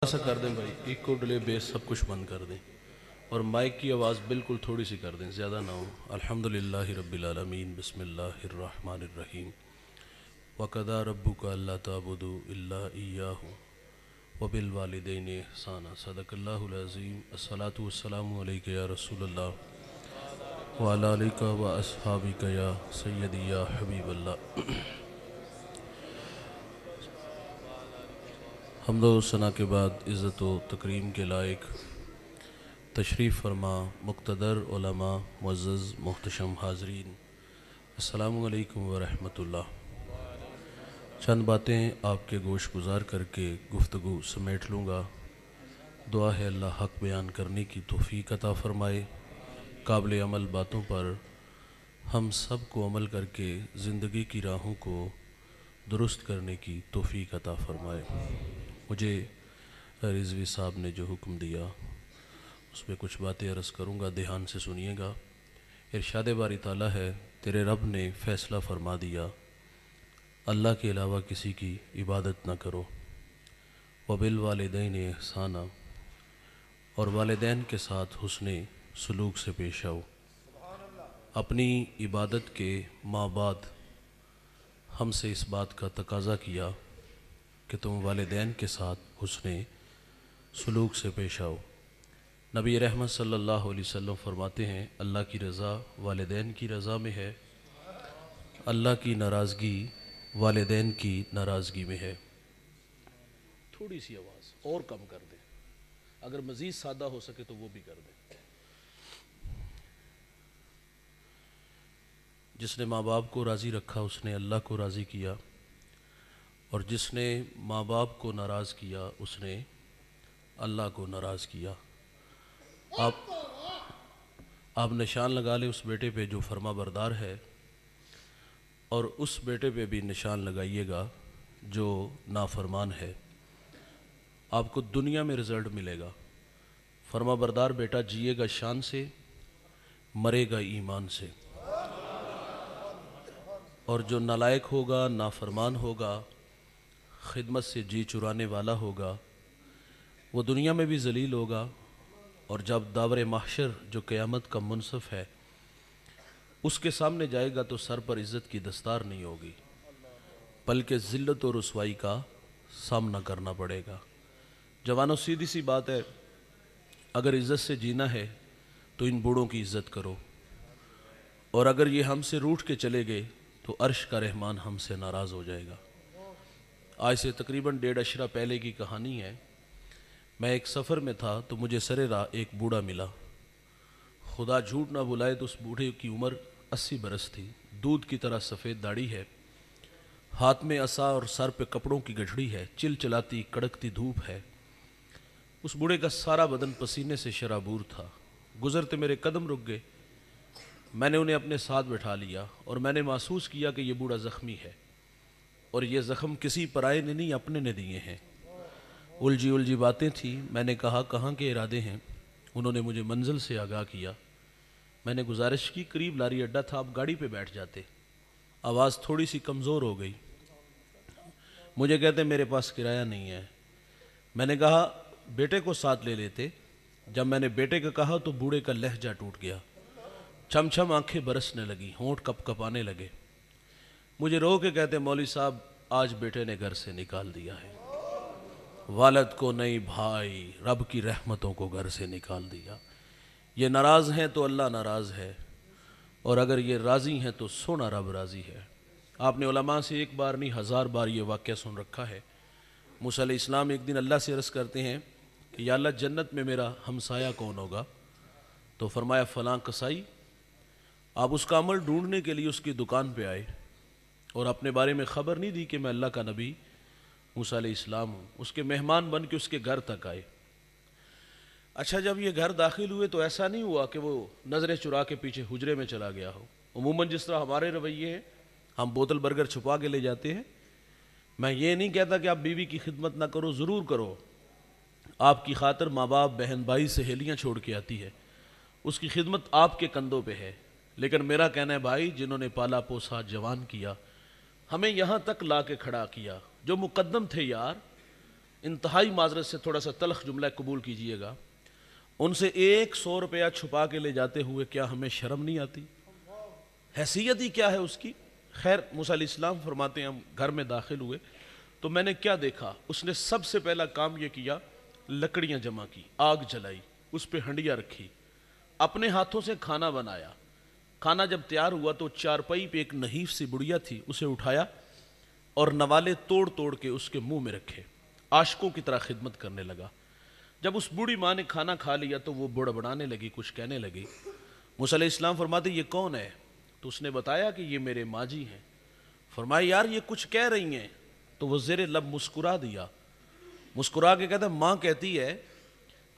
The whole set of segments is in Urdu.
ایسا کر دیں بھائی، ایکو ڈلے بیس سب کچھ بند کر دیں اور مائک کی آواز بالکل تھوڑی سی کر دیں، زیادہ نہ ہو۔ الحمدللہ رب العالمین، بسم اللہ الرحمن الرحیم۔ وَقَضَىٰ رَبُّكَ أَلَّا تَعْبُدُوا إِلَّا إِيَّاهُ وَبِالْوَالِدَيْنِ إِحْسَانًا۔ صدق اللہ العظیم۔ الصلاۃ والسلام علیک یا رسول اللہ وعلی آلک وأصحابک یا سیدی یا حبیب اللہ۔ حمد و ثنا کے بعد عزت و تکریم کے لائق تشریف فرما مقتدر علماء، معزز محتشم حاضرین، السلام علیکم ورحمۃ اللہ۔ چند باتیں آپ کے گوش گزار کر کے گفتگو سمیٹ لوں گا۔ دعا ہے اللہ حق بیان کرنے کی توفیق عطا فرمائے، قابل عمل باتوں پر ہم سب کو عمل کر کے زندگی کی راہوں کو درست کرنے کی توفیق عطا فرمائے۔ مجھے رضوی صاحب نے جو حکم دیا اس میں کچھ باتیں عرض کروں گا، دھیان سے سنیے گا۔ ارشاد باری تعالیٰ ہے، تیرے رب نے فیصلہ فرما دیا اللہ کے علاوہ کسی کی عبادت نہ کرو، وبالوالدین احسانا، اور والدین کے ساتھ حسن سلوک سے پیش آؤ۔ اپنی عبادت کے ماں بعد ہم سے اس بات کا تقاضا کیا کہ تم والدین کے ساتھ حسن سلوک سے پیش آؤ۔ نبی رحمت صلی اللہ علیہ وسلم فرماتے ہیں، اللہ کی رضا والدین کی رضا میں ہے، اللہ کی ناراضگی والدین کی ناراضگی میں ہے۔ تھوڑی سی آواز اور کم کر دیں، اگر مزید سادہ ہو سکے تو وہ بھی کر دیں۔ جس نے ماں باپ کو راضی رکھا اس نے اللہ کو راضی کیا، اور جس نے ماں باپ کو ناراض کیا اس نے اللہ کو ناراض کیا۔ آپ نشان لگا لیں اس بیٹے پہ جو فرما بردار ہے، اور اس بیٹے پہ بھی نشان لگائیے گا جو نافرمان ہے۔ آپ کو دنیا میں رزلٹ ملے گا۔ فرما بردار بیٹا جیے گا شان سے، مرے گا ایمان سے، اور جو نالائق ہوگا، نافرمان ہوگا، خدمت سے جی چرانے والا ہوگا، وہ دنیا میں بھی ذلیل ہوگا، اور جب داور محشر جو قیامت کا منصف ہے اس کے سامنے جائے گا تو سر پر عزت کی دستار نہیں ہوگی، بلکہ ذلت و رسوائی کا سامنا کرنا پڑے گا۔ جوانوں، سیدھی سی بات ہے، اگر عزت سے جینا ہے تو ان بوڑھوں کی عزت کرو، اور اگر یہ ہم سے روٹھ کے چلے گئے تو عرش کا رحمان ہم سے ناراض ہو جائے گا۔ آج سے تقریباً 1.5 عشرہ پہلے کی کہانی ہے۔ میں ایک سفر میں تھا تو مجھے سرے راہ ایک بوڑھا ملا۔ خدا جھوٹ نہ بلائے تو اس بوڑھے کی عمر 80 برس تھی، دودھ کی طرح سفید داڑھی ہے، ہاتھ میں عصا اور سر پہ کپڑوں کی گٹھڑی ہے، چل چلاتی کڑکتی دھوپ ہے۔ اس بوڑھے کا سارا بدن پسینے سے شرابور تھا۔ گزرتے میرے قدم رک گئے، میں نے انہیں اپنے ساتھ بٹھا لیا، اور میں نے محسوس کیا کہ یہ بوڑھا زخمی ہے، اور یہ زخم کسی پرائے نے نہیں اپنے نے دیے ہیں۔ الجھی باتیں تھیں۔ میں نے کہا کہاں کے ارادے ہیں؟ انہوں نے مجھے منزل سے آگاہ کیا۔ میں نے گزارش کی، قریب لاری اڈا تھا، آپ گاڑی پہ بیٹھ جاتے۔ آواز تھوڑی سی کمزور ہو گئی۔ مجھے کہتے میرے پاس کرایہ نہیں ہے۔ میں نے کہا بیٹے کو ساتھ لے لیتے۔ جب میں نے بیٹے کا کہا تو بوڑھے کا لہجہ ٹوٹ گیا، چھم چھم آنکھیں برسنے لگی، ہونٹ کپ کپانے لگے۔ مجھے رو کے کہتے مولوی صاحب آج بیٹے نے گھر سے نکال دیا ہے، والد کو نہیں بھائی، رب کی رحمتوں کو گھر سے نکال دیا۔ یہ ناراض ہیں تو اللہ ناراض ہے، اور اگر یہ راضی ہیں تو سونا رب راضی ہے۔ آپ نے علماء سے ایک بار نہیں 1000 بار یہ واقعہ سن رکھا ہے۔ موسیٰ علیہ السلام ایک دن اللہ سے عرض کرتے ہیں کہ یا اللہ جنت میں میرا ہمسایہ کون ہوگا؟ تو فرمایا فلاں کسائی۔ آپ اس کا عمل ڈھونڈنے کے لیے اس کی دکان پہ آئے، اور اپنے بارے میں خبر نہیں دی کہ میں اللہ کا نبی موسیٰ علیہ السلام ہوں۔ اس کے مہمان بن کے اس کے گھر تک آئے۔ اچھا، جب یہ گھر داخل ہوئے تو ایسا نہیں ہوا کہ وہ نظریں چرا کے پیچھے حجرے میں چلا گیا ہو۔ عموماً جس طرح ہمارے رویے ہیں، ہم بوتل برگر چھپا کے لے جاتے ہیں۔ میں یہ نہیں کہتا کہ آپ بیوی کی خدمت نہ کرو، ضرور کرو۔ آپ کی خاطر ماں باپ، بہن بھائی، سہیلیاں چھوڑ کے آتی ہے، اس کی خدمت آپ کے کندھوں پہ ہے۔ لیکن میرا کہنا ہے بھائی، جنہوں نے پالا پوسا، جوان کیا، ہمیں یہاں تک لا کے کھڑا کیا، جو مقدم تھے یار، انتہائی معذرت سے تھوڑا سا تلخ جملہ قبول کیجئے گا، ان سے 100 روپیہ چھپا کے لے جاتے ہوئے کیا ہمیں شرم نہیں آتی؟ حیثیت ہی کیا ہے اس کی؟ خیر موسیٰ علیہ السلام فرماتے ہیں ہم گھر میں داخل ہوئے تو میں نے کیا دیکھا، اس نے سب سے پہلا کام یہ کیا، لکڑیاں جمع کی، آگ جلائی، اس پہ ہنڈیا رکھی، اپنے ہاتھوں سے کھانا بنایا۔ کھانا جب تیار ہوا تو چارپائی پہ ایک نحیف سی بڑیا تھی، اسے اٹھایا اور نوالے توڑ توڑ کے اس کے منہ میں رکھے، عاشقوں کی طرح خدمت کرنے لگا۔ جب اس بوڑھی ماں نے کھانا کھا لیا تو وہ بڑبڑانے لگی، کچھ کہنے لگی۔ موسیٰ علیہ السلام فرماتے یہ کون ہے؟ تو اس نے بتایا کہ یہ میرے ماں جی ہیں۔ فرمایا یار یہ کچھ کہہ رہی ہیں، تو وہ زیر لب مسکرا دیا، مسکرا کے کہتا ہے ماں کہتی ہے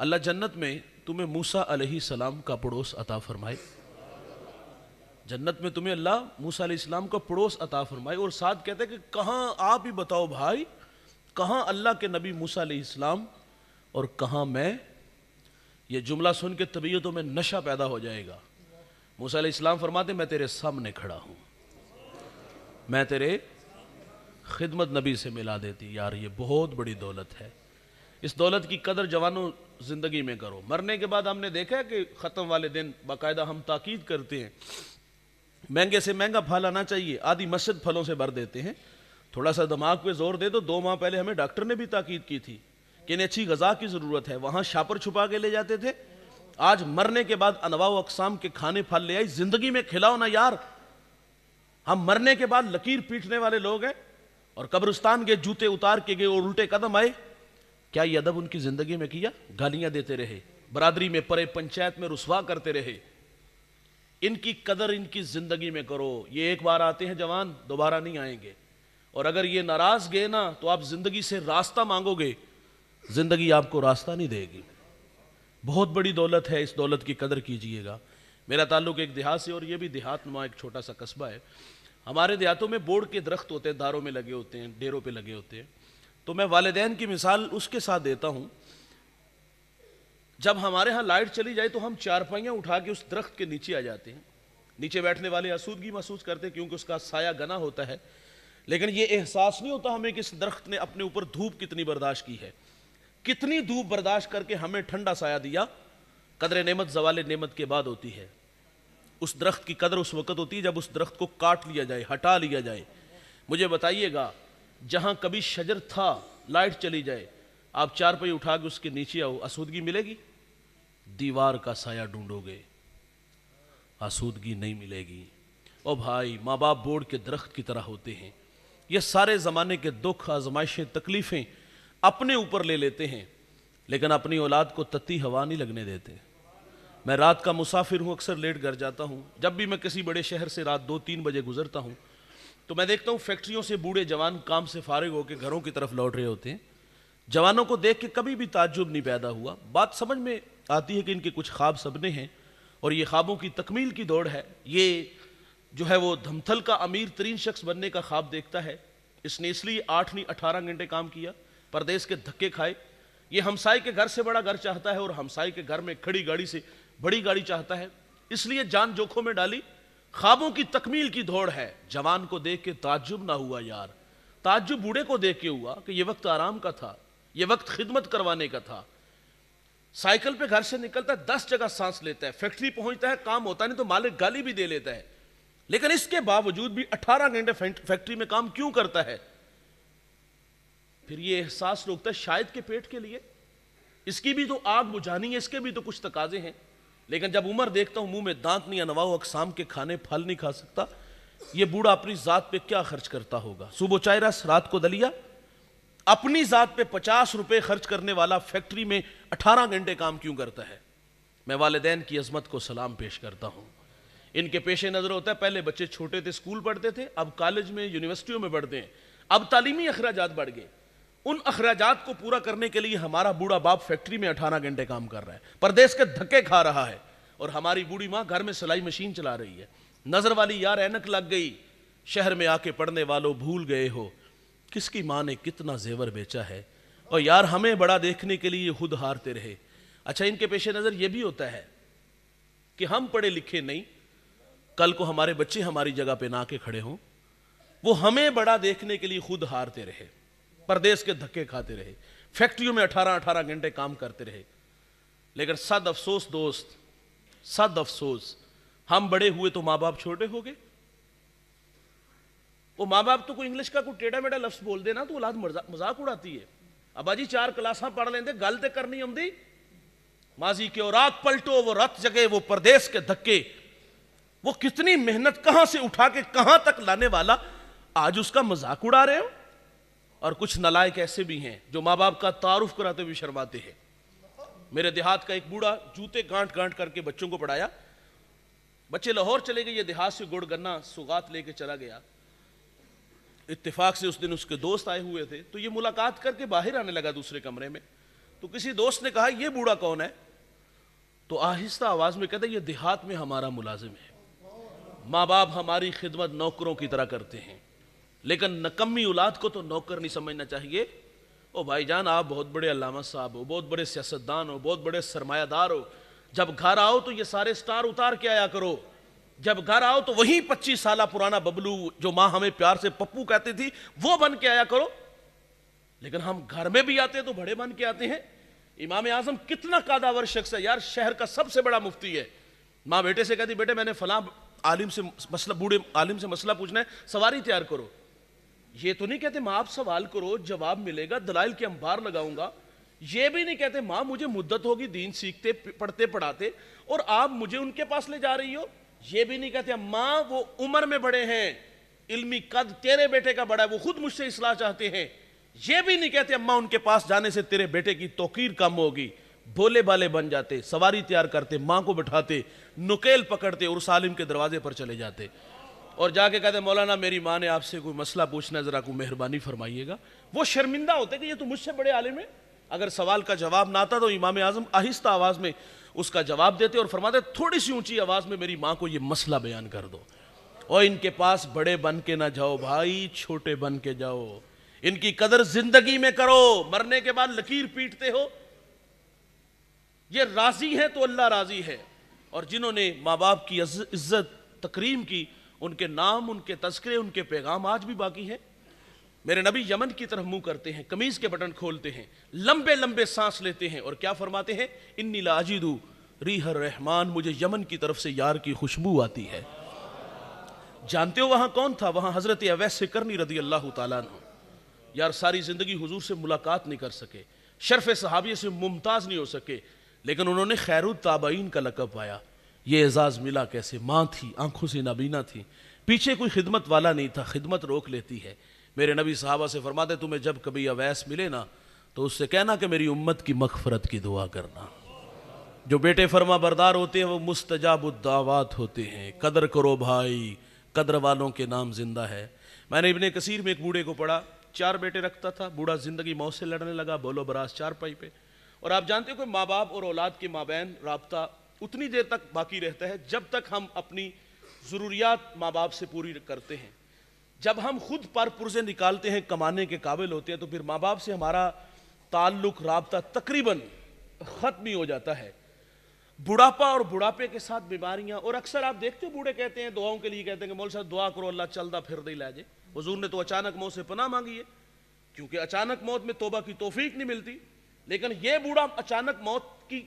اللہ جنت میں تمہیں موسیٰ علیہ السلام کا پڑوس عطا فرمائے، جنت میں تمہیں اللہ موسیٰ علیہ السلام کا پڑوس عطا فرمائے۔ اور ساتھ کہتے ہیں کہ کہاں، آپ ہی بتاؤ بھائی، کہاں اللہ کے نبی موسیٰ علیہ السلام اور کہاں میں؟ یہ جملہ سن کے طبیعتوں میں نشہ پیدا ہو جائے گا۔ موسیٰ علیہ السلام فرماتے میں تیرے سامنے کھڑا ہوں، میں تیرے خدمت نبی سے ملا دیتی۔ یار یہ بہت بڑی دولت ہے، اس دولت کی قدر جوانوں زندگی میں کرو۔ مرنے کے بعد ہم نے دیکھا ہے کہ ختم والے دن باقاعدہ ہم تاکید کرتے ہیں، مہنگے سے مہنگا پھل آنا چاہیے، آدھی مسجد پھلوں سے بھر دیتے ہیں۔ تھوڑا سا دماغ پہ زور دے دو، 2 ماہ پہلے ہمیں ڈاکٹر نے بھی تاکید کی تھی کہ انہیں اچھی غذا کی ضرورت ہے، وہاں شاپر چھپا کے لے جاتے تھے۔ آج مرنے کے بعد انواع و اقسام کے کھانے پھل لے آئی، زندگی میں کھلاؤ نا یار۔ ہم مرنے کے بعد لکیر پیٹنے والے لوگ ہیں، اور قبرستان کے جوتے اتار کے گئے اور الٹے قدم آئے۔ کیا یہ ادب ان کی زندگی میں کیا؟ گالیاں دیتے رہے، برادری میں پرے، پنچایت میں رسوا کرتے رہے۔ ان کی قدر ان کی زندگی میں کرو۔ یہ ایک بار آتے ہیں جوان، دوبارہ نہیں آئیں گے، اور اگر یہ ناراض گئے نا تو آپ زندگی سے راستہ مانگو گے، زندگی آپ کو راستہ نہیں دے گی۔ بہت بڑی دولت ہے، اس دولت کی قدر کیجئے گا۔ میرا تعلق ایک دیہات سے، اور یہ بھی دیہات نما ایک چھوٹا سا قصبہ ہے۔ ہمارے دیہاتوں میں بورڈ کے درخت ہوتے ہیں، داروں میں لگے ہوتے ہیں، ڈیروں پہ لگے ہوتے ہیں۔ تو میں والدین کی مثال اس کے ساتھ دیتا ہوں، جب ہمارے ہاں لائٹ چلی جائے تو ہم چارپائیاں اٹھا کے اس درخت کے نیچے آ جاتے ہیں۔ نیچے بیٹھنے والے آسودگی محسوس کرتے ہیں کیونکہ اس کا سایہ گنا ہوتا ہے، لیکن یہ احساس نہیں ہوتا ہمیں کہ اس درخت نے اپنے اوپر دھوپ کتنی برداشت کی ہے، کتنی دھوپ برداشت کر کے ہمیں ٹھنڈا سایہ دیا۔ قدر نعمت زوال نعمت کے بعد ہوتی ہے۔ اس درخت کی قدر اس وقت ہوتی ہے جب اس درخت کو کاٹ لیا جائے، ہٹا لیا جائے۔ مجھے بتائیے گا، جہاں کبھی شجر تھا، لائٹ چلی جائے، آپ چارپائی اٹھا کے اس کے نیچے آؤ، آسودگی ملے گی؟ دیوار کا سایہ ڈھونڈو گے، آسودگی نہیں ملے گی۔ او بھائی، ماں باپ بورڈ کے درخت کی طرح ہوتے ہیں۔ یہ سارے زمانے کے دکھ، آزمائشیں، تکلیفیں اپنے اوپر لے لیتے ہیں، لیکن اپنی اولاد کو تتی ہوا نہیں لگنے دیتے۔ میں رات کا مسافر ہوں، اکثر لیٹ گھر جاتا ہوں۔ جب بھی میں کسی بڑے شہر سے رات 2-3 بجے گزرتا ہوں تو میں دیکھتا ہوں فیکٹریوں سے بوڑھے جوان کام سے فارغ ہو کے گھروں کی طرف لوٹ رہے ہوتے ہیں۔ جوانوں کو دیکھ کے کبھی بھی تعجب نہیں پیدا ہوا، بات سمجھ میں آتی ہے کہ ان کے کچھ خواب سپنے ہیں اور یہ خوابوں کی تکمیل کی دوڑ ہے۔ یہ جو ہے وہ دھمتھل کا امیر ترین شخص بننے کا خواب دیکھتا ہے، اس نے اس لیے 8 نہیں 18 گھنٹے کام کیا، پردیس کے دھکے کھائے۔ یہ ہمسائے کے گھر سے بڑا گھر چاہتا ہے اور ہمسائے کے گھر میں کھڑی گاڑی سے بڑی گاڑی چاہتا ہے، اس لیے جان جوکھوں میں ڈالی۔ خوابوں کی تکمیل کی دوڑ ہے۔ جوان کو دیکھ کے تعجب نہ ہوا یار، تعجب بوڑھے کو دیکھ کے ہوا کہ یہ وقت آرام کا تھا، یہ وقت خدمت کروانے کا تھا۔ سائیکل پہ گھر سے نکلتا ہے، 10 جگہ سانس لیتا ہے، فیکٹری پہنچتا ہے، کام ہوتا نہیں تو مالک گالی بھی دے لیتا ہے، لیکن اس کے باوجود بھی 18 گھنٹے فیکٹری میں کام کیوں کرتا ہے؟ پھر یہ احساس روکتا ہے شاید کے پیٹ کے لیے، اس کی بھی تو آگ بجھانی ہے، اس کے بھی تو کچھ تقاضے ہیں۔ لیکن جب عمر دیکھتا ہوں، منہ میں دانت نہیں، انواع و اقسام کے کھانے پھل نہیں کھا سکتا، یہ بوڑھا اپنی ذات پہ کیا خرچ کرتا ہوگا؟ صبح چائے رس، رات کو دلیا۔ اپنی ذات پہ 50 روپے خرچ کرنے والا فیکٹری میں 18 گھنٹے کام کیوں کرتا ہے؟ میں والدین کی عظمت کو سلام پیش کرتا ہوں۔ ان کے پیش نظر ہوتا ہے پہلے بچے چھوٹے تھے، اسکول پڑھتے تھے، اب کالج میں، یونیورسٹیوں میں پڑھتے ہیں، اب تعلیمی اخراجات بڑھ گئے۔ ان اخراجات کو پورا کرنے کے لیے ہمارا بوڑھا باپ فیکٹری میں 18 گھنٹے کام کر رہا ہے، پردیس کے دھکے کھا رہا ہے، اور ہماری بوڑھی ماں گھر میں سلائی مشین چلا رہی ہے۔ نظر والی یار اینک لگ گئی، شہر میں آ کے پڑھنے والوں بھول گئے ہو کس کی ماں نے کتنا زیور بیچا ہے، اور یار ہمیں بڑا دیکھنے کے لیے خود ہارتے رہے۔ اچھا، ان کے پیش نظر یہ بھی ہوتا ہے کہ ہم پڑھے لکھے نہیں، کل کو ہمارے بچے ہماری جگہ پہ نہ کے کھڑے ہوں، وہ ہمیں بڑا دیکھنے کے لیے خود ہارتے رہے، پردیس کے دھکے کھاتے رہے۔ فیکٹریوں میں 18-18 گھنٹے کام کرتے رہے. لیکن صد افسوس دوست، صد افسوس، ہم بڑے ہوئے تو ماں باپ چھوٹے ہو گئے. وہ ماں باپ تو کوئی انگلش کا کوئی ٹیڑھا میڑھا لفظ بول دے نا تو اولاد مذاق اڑاتی ہے. ابا جی 4 کلاساں پڑھ لیندے، گل تے کرنی ہوندی. ماضی کے اوراق پلٹو، وہ رت جگے، وہ پردیس کے دھکے، وہ کتنی محنت کہاں سے اٹھا کے کہاں تک لانے والا، آج اس کا مذاق اڑا رہے ہو. اور کچھ نالائق ایسے بھی ہیں جو ماں باپ کا تعارف کراتے ہوئے شرماتے ہیں. میرے دیہات کا ایک بوڑھا جوتے گانٹ گانٹ کر کے بچوں کو پڑھایا. بچے لاہور چلے گئے، یہ دیہات سے گڑ گنا سوغات لے کے چلا گیا. اتفاق سے اس دن اس کے دوست آئے ہوئے تھے تو یہ ملاقات کر کے باہر آنے لگا دوسرے کمرے میں. تو کسی دوست نے کہا یہ بوڑھا کون ہے؟ تو آہستہ آواز میں کہتا ہے یہ دیہات میں ہمارا ملازم ہے. ماں باپ ہماری خدمت نوکروں کی طرح کرتے ہیں، لیکن نکمی اولاد کو تو نوکر نہیں سمجھنا چاہیے. او بھائی جان، آپ بہت بڑے علامہ صاحب ہو، بہت بڑے سیاستدان ہو، بہت بڑے سرمایہ دار ہو. جب گھر آؤ تو یہ سارے سٹار اتار کے آیا کرو. جب گھر آؤ تو وہی 25 سالہ پرانا ببلو جو ماں ہمیں پیار سے پپو کہتی تھی وہ بن کے آیا کرو. لیکن ہم گھر میں بھی آتے ہیں تو بڑے بن کے آتے ہیں. امام اعظم کتنا قاداور شخص ہے یار، شہر کا سب سے بڑا مفتی ہے. ماں بیٹے سے کہتی بیٹے میں نے فلاں عالم سے مسئلہ، بوڑھے عالم سے مسئلہ پوچھنا ہے، سواری تیار کرو. یہ تو نہیں کہتے ماں آپ سوال کرو جواب ملے گا، دلائل کے انبار لگاؤں گا. یہ بھی نہیں کہتے ماں مجھے مدت ہوگی دین سیکھتے پڑھتے پڑھاتے اور آپ مجھے ان کے پاس لے جا رہی ہو. یہ بھی نہیں کہتے ماں وہ عمر میں بڑے ہیں، علمی قد تیرے بیٹے کا بڑا ہے، وہ خود مجھ سے اصلاح چاہتے ہیں. یہ بھی نہیں کہتے اماں ان کے پاس جانے سے تیرے بیٹے کی توقیر کم ہوگی. بھولے بالے بن جاتے، سواری تیار کرتے، ماں کو بٹھاتے، نکیل پکڑتے اور اس عالم کے دروازے پر چلے جاتے اور جا کے کہتے مولانا میری ماں نے آپ سے کوئی مسئلہ پوچھنا ہے، ذرا کوئی مہربانی فرمائیے گا. وہ شرمندہ ہوتے کہ یہ تو مجھ سے بڑے عالم ہیں. اگر سوال کا جواب نہ آتا تو امام اعظم آہستہ آواز میں اس کا جواب دیتے اور فرماتے تھوڑی سی اونچی آواز میں میری ماں کو یہ مسئلہ بیان کر دو. اور ان کے پاس بڑے بن کے نہ جاؤ بھائی، چھوٹے بن کے جاؤ. ان کی قدر زندگی میں کرو، مرنے کے بعد لکیر پیٹتے ہو. یہ راضی ہیں تو اللہ راضی ہے. اور جنہوں نے ماں باپ کی عزت تکریم کی، ان کے نام، ان کے تذکرے، ان کے پیغام آج بھی باقی ہیں. میرے نبی یمن کی طرف منہ کرتے ہیں، قمیض کے بٹن کھولتے ہیں، لمبے لمبے سانس لیتے ہیں اور کیا فرماتے ہیں؟ انی لاجد ریح الرحمان، مجھے یمن کی طرف سے یار کی خوشبو آتی ہے. جانتے ہو وہاں کون تھا؟ وہاں حضرت اویس سکرنی رضی اللہ تعالیٰ عنہ. یار ساری زندگی حضور سے ملاقات نہیں کر سکے، شرف صحابیہ سے ممتاز نہیں ہو سکے، لیکن انہوں نے خیر التابعین کا لقب پایا. یہ اعزاز ملا کیسے؟ ماں تھی، آنکھوں سے نابینا تھی، پیچھے کوئی خدمت والا نہیں تھا، خدمت روک لیتی ہے. میرے نبی صحابہ سے فرماتے تمہیں جب کبھی اویس ملے نا تو اس سے کہنا کہ میری امت کی مغفرت کی دعا کرنا. جو بیٹے فرما بردار ہوتے ہیں وہ مستجاب الدعوات ہوتے ہیں. قدر کرو بھائی، قدر والوں کے نام زندہ ہے. میں نے ابن کثیر میں ایک بوڑھے کو پڑھا، 4 بیٹے رکھتا تھا. بوڑھا زندگی موت سے لڑنے لگا، بولو براز چارپائی پہ. اور آپ جانتے ہو کہ ماں باپ اور اولاد کے مابین رابطہ اتنی دیر تک باقی رہتا ہے جب تک ہم اپنی ضروریات ماں باپ سے پوری کرتے ہیں. جب ہم خود پر پرزے نکالتے ہیں، کمانے کے قابل ہوتے ہیں، تو پھر ماں باپ سے ہمارا تعلق، رابطہ تقریباً ختم ہی ہو جاتا ہے. بڑھاپا اور بڑھاپے کے ساتھ بیماریاں، اور اکثر آپ دیکھتے ہو بوڑھے کہتے ہیں دعاؤں کے لیے کہتے ہیں کہ مول صاحب دعا کرو اللہ چلدا پھر دے لے جے. حضور نے تو اچانک موت سے پناہ مانگی ہے، کیونکہ اچانک موت میں توبہ کی توفیق نہیں ملتی. لیکن یہ بوڑھا اچانک موت کی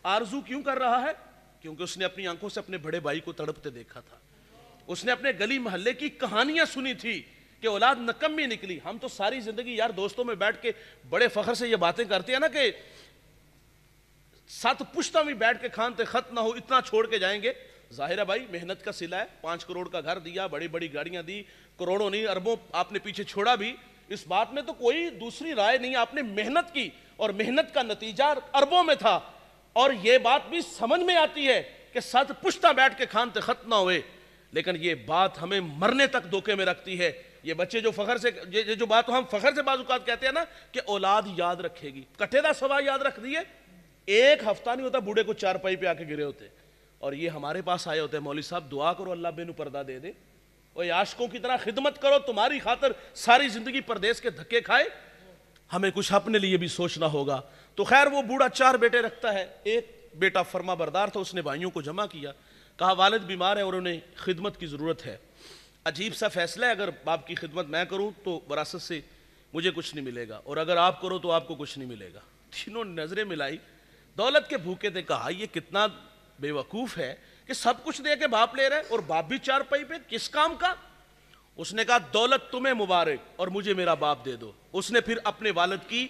آرزو کیوں کر رہا ہے؟ کیونکہ اس نے اپنی آنکھوں سے اپنے بڑے بھائی کو تڑپتے دیکھا تھا. اس نے اپنے گلی محلے کی کہانیاں سنی تھی کہ اولاد نکمی نکلی. ہم تو ساری زندگی یار دوستوں میں بیٹھ کے بڑے فخر سے یہ باتیں کرتے ہیں نا کہ 7 پشتہ میں بیٹھ کے کھانتے خط نہ ہو اتنا چھوڑ کے جائیں گے. ظاہر ہے بھائی محنت کا صلہ ہے، 5 کروڑ کا گھر دیا، بڑی بڑی گاڑیاں دی، کروڑوں نہیں اربوں آپ نے پیچھے چھوڑا بھی. اس بات میں تو کوئی دوسری رائے نہیں، آپ نے محنت کی اور محنت کا نتیجہ اربوں میں تھا. اور یہ بات بھی سمجھ میں آتی ہے کہ 7 پشتہ بیٹھ کے کھانتے خط نہ ہوئے. لیکن یہ بات ہمیں مرنے تک دھوکے میں رکھتی ہے. یہ بچے جو فخر سے جو بات ہم فخر سے بعض اوقات کہتے ہیں نا کہ اولاد یاد رکھے گی، کٹھے دا سوا یاد رکھ دیے. 1 ہفتہ نہیں ہوتا بوڑھے کو چارپائی پہ آ کے گرے ہوتے اور یہ ہمارے پاس آئے ہوتے ہیں مولوی صاحب دعا کرو اللہ بے نو پردہ دے دے. اور عاشقوں کی طرح خدمت کرو، تمہاری خاطر ساری زندگی پردیس کے دھکے کھائے. ہمیں کچھ اپنے لیے بھی سوچنا ہوگا. تو خیر وہ بوڑھا 4 بیٹے رکھتا ہے. ایک بیٹا فرما بردار تھا، اس نے بھائیوں کو جمع کیا، کہا والد بیمار ہے اور انہیں خدمت کی ضرورت ہے. عجیب سا فیصلہ ہے، اگر باپ کی خدمت میں کروں تو وراثت سے مجھے کچھ نہیں ملے گا، اور اگر آپ کرو تو آپ کو کچھ نہیں ملے گا۔ تینوں نے نظریں ملائی، دولت کے بھوکے تھے، کہا یہ کتنا بے وقوف ہے کہ سب کچھ دے کے باپ لے رہے اور باپ بھی چارپائی پہ، کس کام کا؟ اس نے کہا دولت تمہیں مبارک اور مجھے میرا باپ دے دو۔ اس نے پھر اپنے والد کی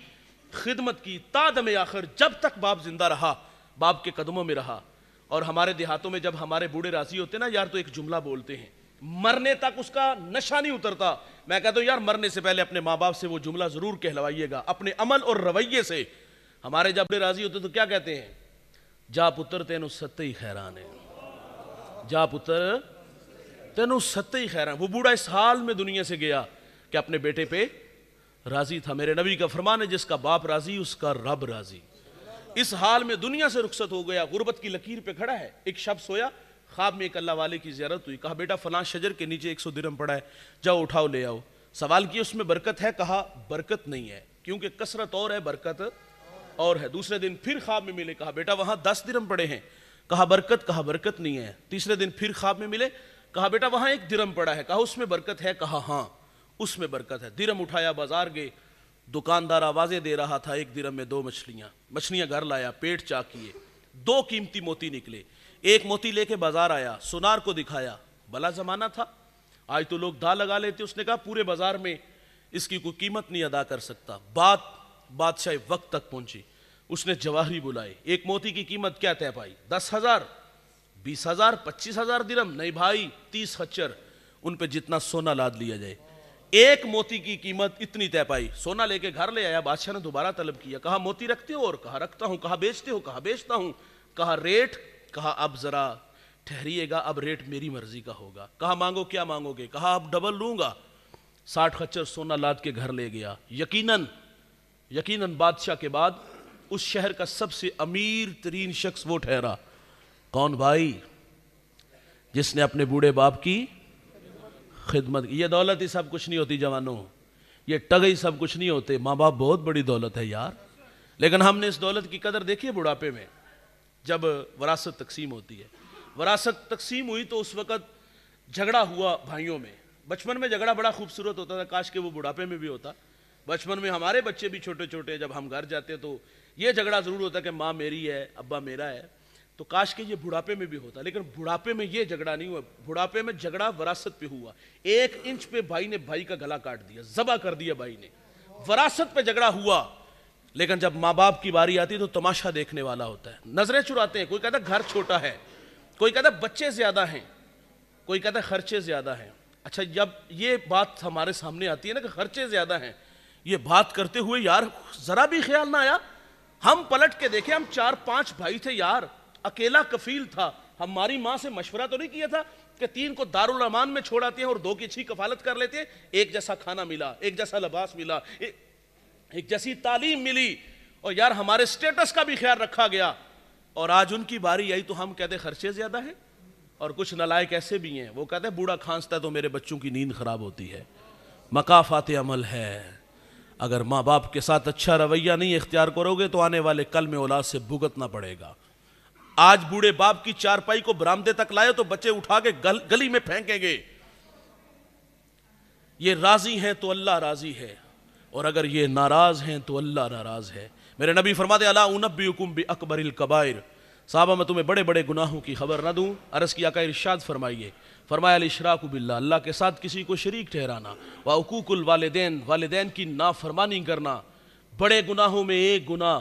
خدمت کی تا دم آخر، جب تک باپ زندہ رہا باپ کے قدموں میں رہا۔ اور ہمارے دیہاتوں میں جب ہمارے بوڑھے راضی ہوتے نا یار، تو ایک جملہ بولتے ہیں، مرنے تک اس کا نشہ نہیں اترتا۔ میں کہتا ہوں یار مرنے سے پہلے اپنے ماں باپ سے وہ جملہ ضرور کہلوائیے گا، اپنے عمل اور رویے سے۔ ہمارے جب بوڑھے راضی ہوتے تو کیا کہتے ہیں؟ جا پتر تینو ستّے ہی خیران ہے، جا پتر تینو ستّے ہی خیران۔ وہ بوڑھا اس حال میں دنیا سے گیا کہ اپنے بیٹے پہ راضی تھا۔ میرے نبی کا فرمان ہے جس کا باپ راضی اس کا رب راضی۔ اس حال میں دنیا سے رخصت ہو گیا، غربت کی لکیر پہ کھڑا ہے۔ ایک شب سویا، خواب میں ایک اللہ والے کی زیارت ہوئی، کہا بیٹا فلاں شجر کے نیچے 100 درہم پڑا ہے، جاؤ اٹھاؤ لے آؤ۔ سوال کیا اس میں برکت ہے؟ کہا برکت نہیں ہے، کیونکہ کثرت اور ہے برکت اور ہے۔ دوسرے دن پھر خواب میں ملے، کہا بیٹا وہاں 10 درہم پڑے ہیں، کہا برکت نہیں ہے۔ تیسرے دن پھر خواب میں ملے، کہا بیٹا وہاں 1 درہم پڑا ہے، کہا اس میں برکت ہے، کہا ہاں اس میں برکت ہے۔ درہم اٹھایا، بازار گئے، دکاندار آوازیں دے رہا تھا 1 درہم میں 2 مچھلیاں گھر لایا، پیٹ چاک کیے، 2 قیمتی موتی نکلے۔ ایک موتی لے کے بازار آیا، سونار کو دکھایا، بلا زمانہ تھا، آج تو لوگ دا لگا لیتے۔ اس نے کہا پورے بازار میں اس کی کوئی قیمت نہیں ادا کر سکتا۔ بات بادشاہ وقت تک پہنچی، اس نے جواہری بلائے، ایک موتی کی قیمت کیا طے پائی؟ 10,000 20,000 25,000 درہم؟ نہیں بھائی 30 خچر، ان پہ جتنا سونا لاد لیا جائے۔ ایک موتی کی قیمت اتنی طے پائی، سونا لے کے گھر لے آیا۔ بادشاہ نے دوبارہ طلب کیا، کہا موتی رکھتے ہو؟ اور کہا رکھتا ہوں۔ کہا بیچتے ہو؟ کہا بیچتا ہوں۔ کہا ریٹ؟ کہا اب ذرا ٹھہریے گا، اب ریٹ میری مرضی کا ہوگا۔ کہا مانگو، کیا مانگو گے؟ کہا اب ڈبل لوں گا۔ 60 خچر سونا لاد کے گھر لے گیا۔ یقیناً بادشاہ کے بعد اس شہر کا سب سے امیر ترین شخص وہ ٹھہرا۔ کون بھائی؟ جس نے اپنے بوڑھے باپ کی خدمت کی۔ یہ دولت ہی سب کچھ نہیں ہوتی جوانوں، یہ ٹگئی سب کچھ نہیں ہوتے۔ ماں باپ بہت بڑی دولت ہے یار، لیکن ہم نے اس دولت کی قدر دیکھی ہے بڑھاپے میں، جب وراثت تقسیم ہوتی ہے۔ وراثت تقسیم ہوئی تو اس وقت جھگڑا ہوا بھائیوں میں۔ بچپن میں جھگڑا بڑا خوبصورت ہوتا تھا، کاش کہ وہ بڑھاپے میں بھی ہوتا۔ بچپن میں ہمارے بچے بھی چھوٹے چھوٹے، جب ہم گھر جاتے تو یہ جھگڑا ضرور ہوتا کہ ماں میری ہے ابا میرا ہے، تو کاش کہ یہ بڑھاپے میں بھی ہوتا۔ لیکن بڑھاپے میں یہ جھگڑا نہیں ہوا، بڑھاپے میں جھگڑا وراثت پہ ہوا۔ 1 انچ پہ بھائی نے بھائی کا گلا کاٹ دیا، ذبح کر دیا بھائی نے، وراثت پہ جھگڑا ہوا۔ لیکن جب ماں باپ کی باری آتی تو تماشا دیکھنے والا ہوتا ہے، نظریں چراتے ہیں۔ کوئی کہتا ہے گھر چھوٹا ہے، کوئی کہتا ہے بچے زیادہ ہیں، کوئی کہتا ہے خرچے زیادہ ہیں۔ اچھا جب یہ بات ہمارے سامنے آتی ہے نا کہ خرچے زیادہ ہیں، یہ بات کرتے ہوئے یار ذرا بھی خیال نہ آیا ہم پلٹ کے دیکھیں، ہم 4-5 بھائی تھے یار، اکیلا کفیل تھا۔ ہماری ماں سے مشورہ تو نہیں کیا تھا کہ 3 کو دارالامان میں چھوڑ آتے ہیں اور 2 کی اچھی کفالت کر لیتے ہیں؟ ایک جیسا کھانا ملا، ایک جیسا لباس ملا، ایک جیسی تعلیم ملی، اور یار ہمارے سٹیٹس کا بھی خیال رکھا گیا۔ اور آج ان کی باری آئی تو ہم کہتے خرچے زیادہ ہیں۔ اور کچھ نالائق ایسے بھی ہیں، وہ کہتے ہیں بوڑھا کھانستا ہے تو میرے بچوں کی نیند خراب ہوتی ہے۔ مکافات عمل ہے، اگر ماں باپ کے ساتھ اچھا رویہ نہیں اختیار کرو گے تو آنے والے کل میں اولاد سے بھگتنا پڑے گا۔ آج بوڑھے باپ کی چارپائی کو برآمدے تک لائے تو بچے اٹھا کے گلی میں پھینکیں گے۔ یہ راضی ہیں تو اللہ راضی ہے، اور اگر یہ ناراض ہیں تو اللہ ناراض ہے۔ میرے نبی فرماتے الا انبئکم باکبر الکبائر، صحابہ میں تمہیں بڑے بڑے گناہوں کی خبر نہ دوں؟ عرض کیا کہ ارشاد فرمائیے، فرمایا الاشراک باللہ، اللہ کے ساتھ کسی کو شریک ٹھہرانا، وعقوق الوالدین، والدین کی نافرمانی کرنا۔ بڑے گناہوں میں ایک گناہ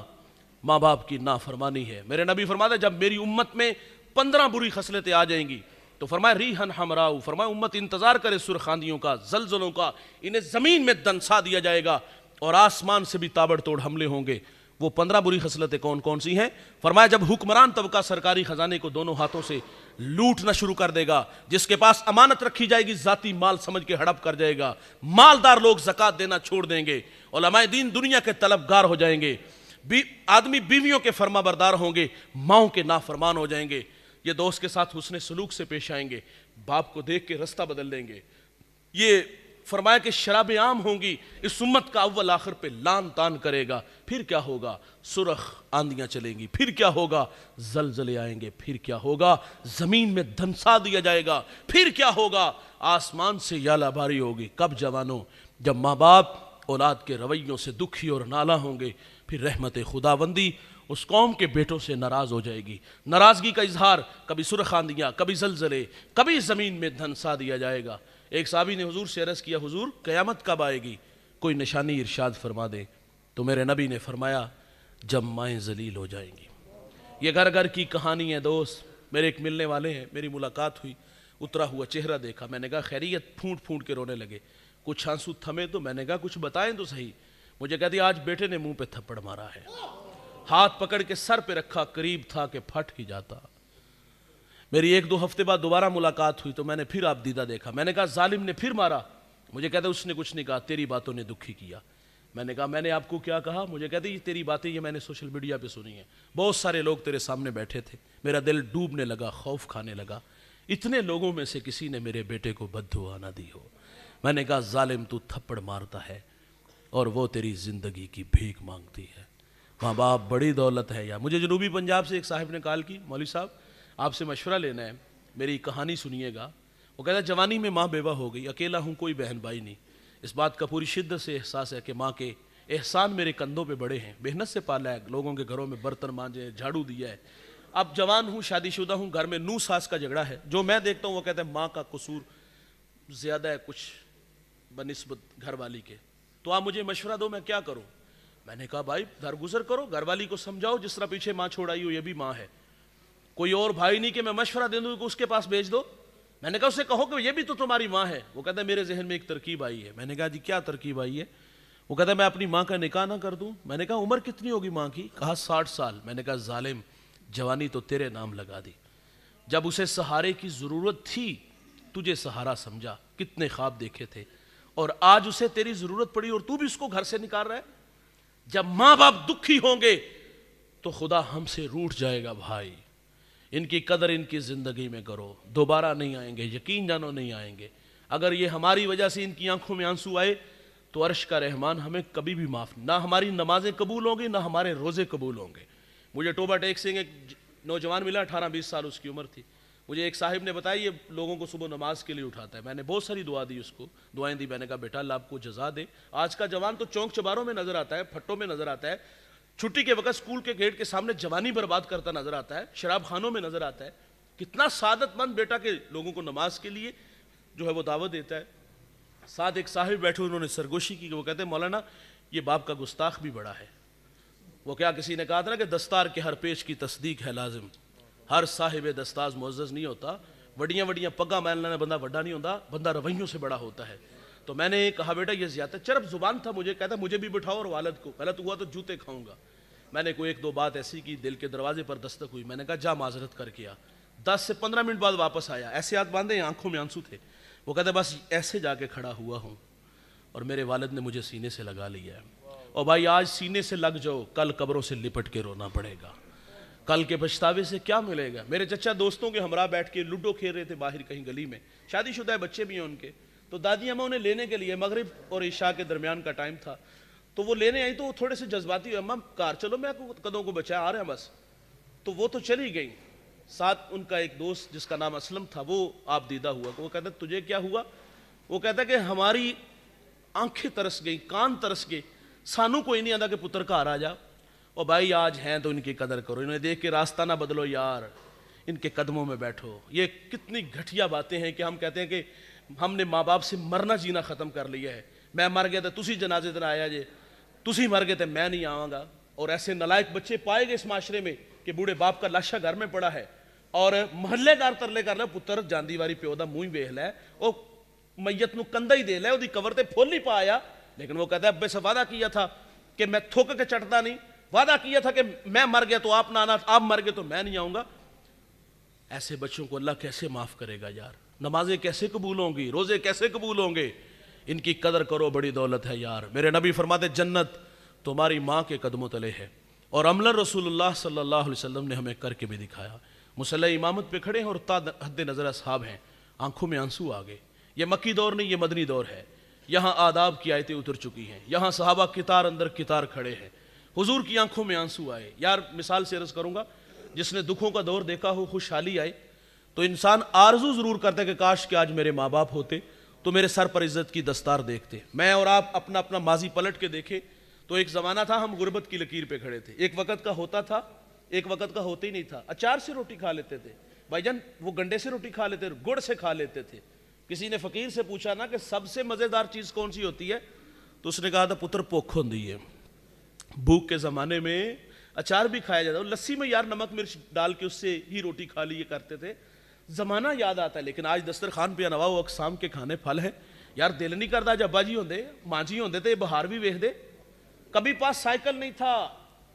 ماں باپ کی نافرمانی ہے۔ میرے نبی فرماتے جب میری امت میں 15 بری خصلتیں آ جائیں گی تو فرمایا ریحن حمراء، فرمایا امت انتظار کرے سرخ آندھیوں کا، زلزلوں کا، انہیں زمین میں دنسا دیا جائے گا اور آسمان سے بھی تابڑ توڑ حملے ہوں گے۔ وہ 15 بری خصلتیں کون کون سی ہیں؟ فرمایا جب حکمران طبقہ سرکاری خزانے کو دونوں ہاتھوں سے لوٹنا شروع کر دے گا، جس کے پاس امانت رکھی جائے گی ذاتی مال سمجھ کے ہڑپ کر جائے گا، مالدار لوگ زکوٰۃ دینا چھوڑ دیں گے، علماء دین دنیا کے طلبگار ہو جائیں گے، آدمی بیویوں کے فرما بردار ہوں گے، ماؤں کے نافرمان ہو جائیں گے، یہ دوست کے ساتھ حسن سلوک سے پیش آئیں گے، باپ کو دیکھ کے رستہ بدل دیں گے۔ یہ فرمایا کہ شرابیں عام ہوں گی، اس امت کا اول آخر پہ لان تان کرے گا۔ پھر کیا ہوگا؟ سرخ آندیاں چلیں گی۔ پھر کیا ہوگا؟ زلزلے آئیں گے۔ پھر کیا ہوگا؟ زمین میں دھنسا دیا جائے گا۔ پھر کیا ہوگا؟ آسمان سے یالہ باری ہوگی۔ کب جوانوں؟ جب ماں باپ اولاد کے رویوں سے دکھی اور نالاں ہوں گے، پھر رحمت خداوندی اس قوم کے بیٹوں سے ناراض ہو جائے گی۔ ناراضگی کا اظہار کبھی سرخ آندیاں، کبھی زلزلے، کبھی زمین میں دھنسا دیا جائے گا۔ ایک صحابی نے حضور سے عرض کیا، حضور قیامت کب آئے گی؟ کوئی نشانی ارشاد فرما دیں۔ تو میرے نبی نے فرمایا، جب مائیں ذلیل ہو جائیں گی۔ یہ گھر گھر کی کہانی ہے دوست۔ میرے ایک ملنے والے ہیں، میری ملاقات ہوئی، اترا ہوا چہرہ دیکھا، میں نے کہا خیریت؟ پھونٹ پھونٹ کے رونے لگے، کچھ آنسو تھمے تو میں نے کہا کچھ بتائیں تو صحیح۔ مجھے کہتی آج بیٹے نے منہ پہ تھپڑ مارا ہے، ہاتھ پکڑ کے سر پہ رکھا، قریب تھا کہ پھٹ ہی جاتا۔ میری ایک دو ہفتے بعد دوبارہ ملاقات ہوئی تو میں نے پھر آپ دیدہ دیکھا، میں نے کہا ظالم نے پھر مارا؟ مجھے کہتا اس نے کچھ نہیں کہا، تیری باتوں نے دکھی کیا۔ میں نے کہا میں نے آپ کو کیا کہا؟ مجھے کہتے یہ تیری باتیں یہ میں نے سوشل میڈیا پہ سنی ہیں، بہت سارے لوگ تیرے سامنے بیٹھے تھے، میرا دل ڈوبنے لگا، خوف کھانے لگا، اتنے لوگوں میں سے کسی نے میرے بیٹے کو بد دعا نہ دی ہو۔ میں نے کہا ظالم تو تھپڑ مارتا ہے اور وہ تیری زندگی کی بھیک مانگتی ہے۔ ماں باپ بڑی دولت ہے۔ یا مجھے جنوبی پنجاب سے ایک صاحب نے کال کی، مولوی صاحب آپ سے مشورہ لینا ہے، میری کہانی سنیے گا۔ وہ کہتا ہے جوانی میں ماں بیوہ ہو گئی، اکیلا ہوں، کوئی بہن بھائی نہیں۔ اس بات کا پوری شدت سے احساس ہے کہ ماں کے احسان میرے کندھوں پہ بڑے ہیں، محنت سے پالا ہے، لوگوں کے گھروں میں برتن مانجے، جھاڑو دیا ہے۔ اب جوان ہوں، شادی شدہ ہوں، گھر میں نو ساس کا جھگڑا ہے۔ جو میں دیکھتا ہوں وہ کہتا ہے ماں کا قصور زیادہ ہے کچھ بنسبت گھر والی کے، تو آپ مجھے مشورہ دو میں کیا کروں؟ میں نے کہا بھائی درگزر کرو، گھر والی کو سمجھاؤ، جس طرح پیچھے ماں چھوڑ آئی ہو یہ بھی ماں ہے، کوئی اور بھائی نہیں کہ میں مشورہ دے دوں کہ اس کے پاس بھیج دو۔ میں نے کہا اسے کہو کہ یہ بھی تو تمہاری ماں ہے۔ وہ کہتا ہے میرے ذہن میں ایک ترکیب آئی ہے۔ میں نے کہا جی کیا ترکیب آئی ہے؟ وہ کہتا ہے میں اپنی ماں کا نکاح نہ کر دوں۔ میں نے کہا عمر کتنی ہوگی ماں کی؟ کہا 60 سال۔ میں نے کہا ظالم، جوانی تو تیرے نام لگا دی، جب اسے سہارے کی ضرورت تھی تجھے سہارا سمجھا، کتنے خواب دیکھے تھے، اور آج اسے تیری ضرورت پڑی اور تو بھی اس کو گھر سے نکال رہا ہے۔ جب ماں باپ دکھی ہوں گے تو خدا ہم سے روٹھ جائے گا۔ بھائی ان کی قدر ان کی زندگی میں کرو، دوبارہ نہیں آئیں گے، یقین جانو نہیں آئیں گے۔ اگر یہ ہماری وجہ سے ان کی آنکھوں میں آنسو آئے تو عرش کا رحمان ہمیں کبھی بھی معاف، نہ ہماری نمازیں قبول ہوں گی نہ ہمارے روزے قبول ہوں گے۔ مجھے ٹوبا ٹیک سنگھ ایک نوجوان ملا، 18-20 سال اس کی عمر تھی۔ مجھے ایک صاحب نے بتایا یہ لوگوں کو صبح نماز کے لیے اٹھاتا ہے۔ میں نے بہت ساری دعا دی اس کو، دعائیں دی، میں نے کہا بیٹا اللہ آپ کو جزا دے۔ آج کا جوان تو چونک چباروں میں نظر آتا ہے، پھٹوں میں نظر آتا ہے، چھٹی کے وقت سکول کے گیٹ کے سامنے جوانی برباد کرتا نظر آتا ہے، شراب خانوں میں نظر آتا ہے۔ کتنا سعادت مند بیٹا کہ لوگوں کو نماز کے لیے جو ہے وہ دعوت دیتا ہے۔ ساتھ ایک صاحب بیٹھے، انہوں نے سرگوشی کی کہ وہ کہتے ہیں مولانا یہ باپ کا گستاخ بھی بڑا ہے۔ وہ کیا کسی نے کہا تھا نا کہ دستار کے ہر پیش کی تصدیق ہے لازم، ہر صاحب دستاز معزز نہیں ہوتا، وڈیاں وڈیاں پگا ملنا بندہ بڑا نہیں ہوتا، بندہ رویوں سے بڑا ہوتا ہے۔ تو میں نے کہا بیٹا یہ زیادہ چرب زبان تھا، مجھے کہتا مجھے بھی بٹھاؤ اور والد کو، غلط ہوا تو جوتے کھاؤں گا۔ میں نے کوئی ایک دو بات ایسی کی، دل کے دروازے پر دستک ہوئی، میں نے کہا جا معذرت کر کے آ۔ 10 سے 15 منٹ بعد واپس آیا، ایسے ہاتھ باندھے آنکھوں میں آنسو تھے۔ وہ کہتے بس ایسے جا کے کھڑا ہوا ہوں اور میرے والد نے مجھے سینے سے لگا لیا ہے، اور بھائی آج سینے سے لگ جاؤ، کل قبروں سے لپٹ کے رونا پڑے گا، کل کے پچھتاوے سے کیا ملے گا۔ میرے چچا دوستوں کے ہمراہ بیٹھ کے لوڈو کھیل رہے تھے باہر کہیں گلی میں، شادی شدہ بچے بھی ہیں ان کے، تو دادی اماں انہیں لینے کے لیے، مغرب اور عشاء کے درمیان کا ٹائم تھا، تو وہ لینے آئی تو وہ تھوڑے سے جذباتی ہوئے، اماں کار چلو میں قدوں کو بچایا آ رہے ہیں بس، تو وہ تو چلی گئی۔ ساتھ ان کا ایک دوست جس کا نام اسلم تھا وہ آپ دیدہ ہوا، وہ کہتا تجھے کیا ہوا؟ وہ کہتا کہ ہماری آنکھیں ترس گئی، کان ترس گئے، سانو کوئی نہیں آتا کہ پتر گھر آ جا۔ اور بھائی آج ہیں تو ان کی قدر کرو، انہیں دیکھ کے راستہ نہ بدلو یار، ان کے قدموں میں بیٹھو۔ یہ کتنی گھٹیا باتیں ہیں کہ ہم کہتے ہیں کہ ہم نے ماں باپ سے مرنا جینا ختم کر لیا ہے، میں مر گیا تو تسی جنازے دن آیا جے، تسی مر گئے تو میں نہیں آؤں گا۔ اور ایسے نالائق بچے پائے گئے اس معاشرے میں کہ بوڑھے باپ کا لاشا گھر میں پڑا ہے اور محلے دار ترلے کر لے پتر جاندی واری پیو دا منہ ویکھ لے، او میت نو کندھا ہی دے لے، اودی قبر تے پھول نہیں پایا۔ لیکن وہ کہتا ہے ابے سے وعدہ کیا تھا کہ میں تھوک کے چٹتا نہیں، وعدہ کیا تھا کہ میں مر گیا تو آپ نہ آنا، آپ مر گئے تو میں نہیں آؤں گا۔ ایسے بچوں کو اللہ کیسے معاف کرے گا یار؟ نمازیں کیسے قبول ہوں گی؟ روزے کیسے قبول ہوں گے؟ ان کی قدر کرو، بڑی دولت ہے یار۔ میرے نبی فرماتے جنت تمہاری ماں کے قدموں تلے ہے، اور عملاً رسول اللہ صلی اللہ علیہ وسلم نے ہمیں کر کے بھی دکھایا۔ مصلی امامت پہ کھڑے ہیں اور حد نظر اصحاب ہیں، آنکھوں میں آنسو آ گئے۔ یہ مکی دور نہیں، یہ مدنی دور ہے، یہاں آداب کی آیتیں اتر چکی ہیں، یہاں صحابہ کتار اندر کتار کھڑے ہیں، حضور کی آنکھوں میں آنسو آئے۔ یار مثال سے عرض کروں گا، جس نے دکھوں کا دور دیکھا ہو، خوشحالی آئے تو انسان آرزو ضرور کرتا ہے کہ کاش کہ آج میرے ماں باپ ہوتے تو میرے سر پر عزت کی دستار دیکھتے. میں اور آپ اپنا اپنا ماضی پلٹ کے دیکھیں تو ایک زمانہ تھا ہم غربت کی لکیر پہ کھڑے تھے. ایک وقت کا ہوتا تھا, ایک وقت کا ہوتا ہی نہیں تھا. اچار سے روٹی کھا لیتے تھے بھائی جان, وہ گنڈے سے روٹی کھا لیتے تھے, گڑ سے کھا لیتے تھے. کسی نے فقیر سے پوچھا نا کہ سب سے مزیدار چیز کون سی ہوتی ہے, تو اس نے کہا تھا پتر پوکھ ہوندی ہے. بھوک کے زمانے میں اچار بھی کھایا جاتا, لسی میں یار نمک مرچ ڈال کے اس سے ہی روٹی کھا لی کرتے تھے. زمانہ یاد آتا ہے. لیکن آج دسترخوان پہ انواع و اقسام کے کھانے پھل ہیں. یار دل نہیں کرتا جب ابا جی ہوندے ماں جی ہوندے تے بہار بھی ویکھ دے. کبھی پاس سائیکل نہیں تھا,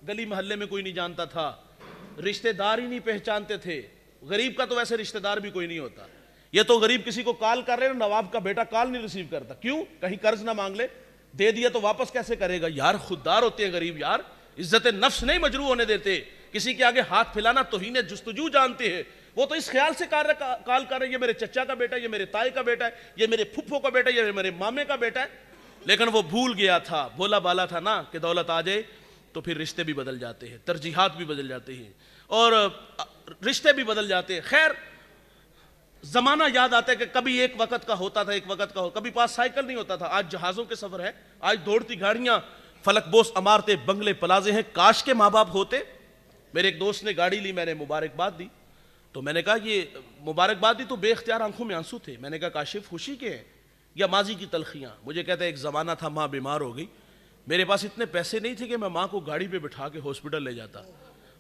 گلی محلے میں کوئی نہیں جانتا تھا, رشتہ دار ہی نہیں پہچانتے تھے. غریب کا تو ویسے رشتہ دار بھی کوئی نہیں ہوتا. یہ تو غریب کسی کو کال کر رہے ہیں, نواب کا بیٹا کال نہیں ریسیو کرتا. کیوں؟ کہیں قرض نہ مانگ لے, دے دیا تو واپس کیسے کرے گا. یار خوددار ہوتے ہیں غریب, یار عزت نفس نہیں مجروح ہونے دیتے. کسی کے آگے ہاتھ پھیلانا توہین جستجو جانتے ہیں. وہ تو اس خیال سے کال کر رہے ہیں یہ میرے چچا کا بیٹا ہے, یہ میرے تائی کا بیٹا ہے, یہ میرے پھپھو کا بیٹا ہے, یہ میرے مامے کا بیٹا ہے. لیکن وہ بھول گیا تھا, بولا بالا تھا نا کہ دولت آ جائے تو پھر رشتے بھی بدل جاتے ہیں, ترجیحات بھی بدل جاتے ہیں, اور رشتے بھی بدل جاتے ہیں. خیر زمانہ یاد آتا ہے کہ کبھی ایک وقت کا ہوتا تھا, ایک وقت کا کبھی پاس سائیکل نہیں ہوتا تھا. آج جہازوں کے سفر ہے, آج دوڑتی گاڑیاں, فلک بوس عمارتیں, بنگلے, پلازے ہیں. کاش کے ماں باپ ہوتے. میرے ایک دوست نے گاڑی لی, میں نے مبارکباد دی. تو میں نے کہا یہ مبارکباد دی تو بے اختیار آنکھوں میں آنسو تھے. میں نے کہا کاشف خوشی کے ہیں یا ماضی کی تلخیاں؟ مجھے کہتا ہے ایک زمانہ تھا ماں بیمار ہو گئی, میرے پاس اتنے پیسے نہیں تھے کہ میں ماں کو گاڑی پہ بٹھا کے ہاسپٹل لے جاتا.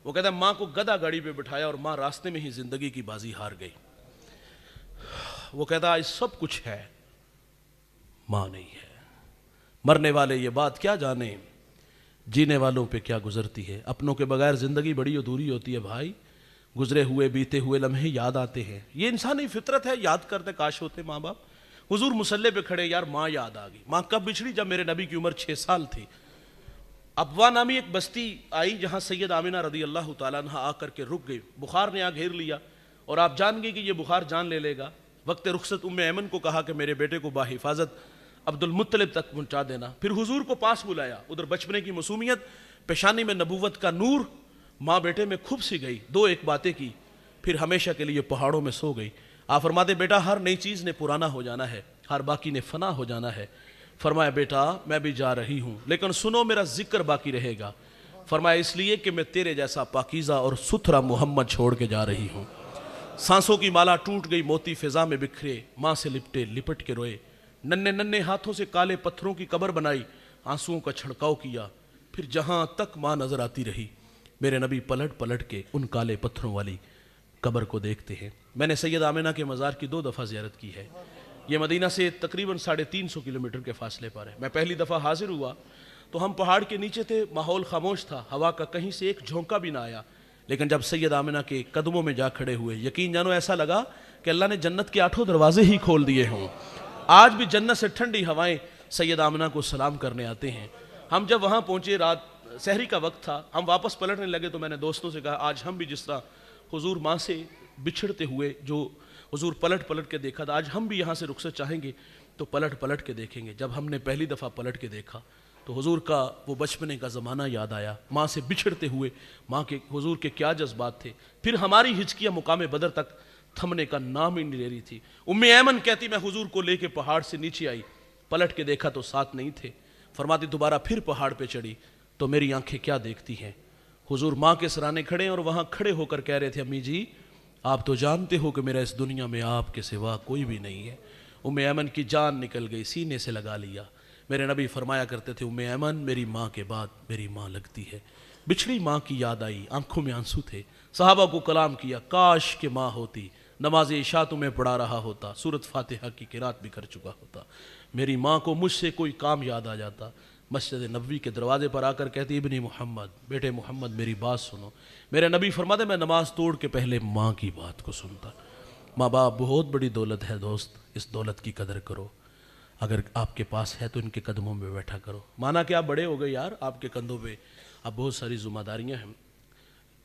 وہ کہتا ہے ماں کو گدھا گاڑی پہ بٹھایا اور ماں راستے میں ہی زندگی کی بازی ہار گئی. وہ کہتا ہے سب کچھ ہے, ماں نہیں ہے. مرنے والے یہ بات کیا جانے, جینے والوں پہ کیا گزرتی ہے. اپنوں کے بغیر زندگی بڑی ادھوری ہوتی ہے بھائی. گزرے ہوئے بیتے ہوئے لمحے یاد آتے ہیں. یہ انسانی فطرت ہے, یاد کرتے کاش ہوتے ماں باپ. حضور مسلح پہ کھڑے, یار ماں یاد آ گئی. ماں کب بچھڑی؟ جب میرے نبی کی عمر 6 سال تھی. ابوا نامی ایک بستی آئی جہاں سید آمنہ رضی اللہ تعالیٰ عنہ آ کر کے رک گئی. بخار نے آ گھیر لیا اور آپ جان گئی کہ یہ بخار جان لے لے گا. وقت رخصت ام ایمن کو کہا کہ میرے بیٹے کو باحفاظت عبد المطلب تک پہنچا دینا. پھر حضور کو پاس بلایا. ادھر بچپنے کی معصومیت, پیشانی میں نبوت کا نور. ماں بیٹے میں کھپ سی گئی, دو ایک باتیں کی, پھر ہمیشہ کے لیے پہاڑوں میں سو گئی. آپ فرماتے بیٹا ہر نئی چیز نے پرانا ہو جانا ہے, ہر باقی نے فنا ہو جانا ہے. فرمایا بیٹا میں بھی جا رہی ہوں لیکن سنو میرا ذکر باقی رہے گا. فرمایا اس لیے کہ میں تیرے جیسا پاکیزہ اور ستھرا محمد چھوڑ کے جا رہی ہوں. سانسوں کی مالا ٹوٹ گئی, موتی فضا میں بکھرے, ماں سے لپٹے لپٹ کے روئے. ننھے ننھے ہاتھوں سے کالے پتھروں کی قبر بنائی, آنسوؤں کا چھڑکاؤ کیا. پھر جہاں تک ماں نظر آتی رہی, میرے نبی پلٹ پلٹ کے ان کالے پتھروں والی قبر کو دیکھتے ہیں. میں نے سید آمنہ کے مزار کی 2 دفعہ زیارت کی ہے. یہ مدینہ سے تقریباً 350 کلومیٹر کے فاصلے پر ہے. میں پہلی دفعہ حاضر ہوا تو ہم پہاڑ کے نیچے تھے, ماحول خاموش تھا, ہوا کا کہیں سے ایک جھونکا بھی نہ آیا. لیکن جب سید آمنہ کے قدموں میں جا کھڑے ہوئے, یقین جانو ایسا لگا کہ اللہ نے جنت کے 8 دروازے ہی کھول دیے ہوں. آج بھی جنت سے ٹھنڈی ہوائیں سید آمنہ کو سلام کرنے آتے ہیں. ہم جب وہاں پہنچے, رات سحری کا وقت تھا, ہم واپس پلٹنے لگے تو میں نے دوستوں سے کہا آج ہم بھی جس طرح حضور ماں سے بچھڑتے ہوئے جو حضور پلٹ پلٹ کے دیکھا تھا, آج ہم بھی یہاں سے رخصت چاہیں گے تو پلٹ پلٹ کے دیکھیں گے. جب ہم نے پہلی دفعہ پلٹ کے دیکھا تو حضور کا وہ بچپنے کا زمانہ یاد آیا. ماں سے بچھڑتے ہوئے ماں کے حضور کے کیا جذبات تھے. پھر ہماری ہچکیاں مقام بدر تک تھمنے کا نام ہی نہیں لے رہی تھی. ام ایمن کہتی میں حضور کو لے کے پہاڑ سے نیچے آئی, پلٹ کے دیکھا تو ساتھ نہیں تھے. فرماتی دوبارہ پھر پہاڑ پہ چڑھی تو میری آنکھیں کیا دیکھتی ہیں, حضور ماں کے سرانے کھڑے اور وہاں کھڑے ہو کر کہہ رہے تھے امی جی آپ تو جانتے ہو کہ میرا اس دنیا میں آپ کے سوا کوئی بھی نہیں ہے. ام ایمن کی جان نکل گئی, سینے سے لگا لیا. میرے نبی فرمایا کرتے تھے ام ایمن میری ماں کے بعد میری ماں لگتی ہے. بچھڑی ماں کی یاد آئی, آنکھوں میں آنسو تھے. صحابہ کو کلام کیا کاش کہ ماں ہوتی, نماز عشاء تمہیں پڑھا رہا ہوتا, سورۃ فاتحہ کی قرات بھی کر چکا ہوتا, میری ماں کو مجھ سے کوئی کام یاد آ جاتا. مسجد نبوی کے دروازے پر آ کر کہتی ابنی محمد, بیٹے محمد میری بات سنو. میرے نبی فرماتے میں نماز توڑ کے پہلے ماں کی بات کو سنتا. ماں باپ بہت بڑی دولت ہے دوست, اس دولت کی قدر کرو. اگر آپ کے پاس ہے تو ان کے قدموں میں بیٹھا کرو. مانا کہ آپ بڑے ہو گئے یار, آپ کے کندھوں پہ اب بہت ساری ذمہ داریاں ہیں.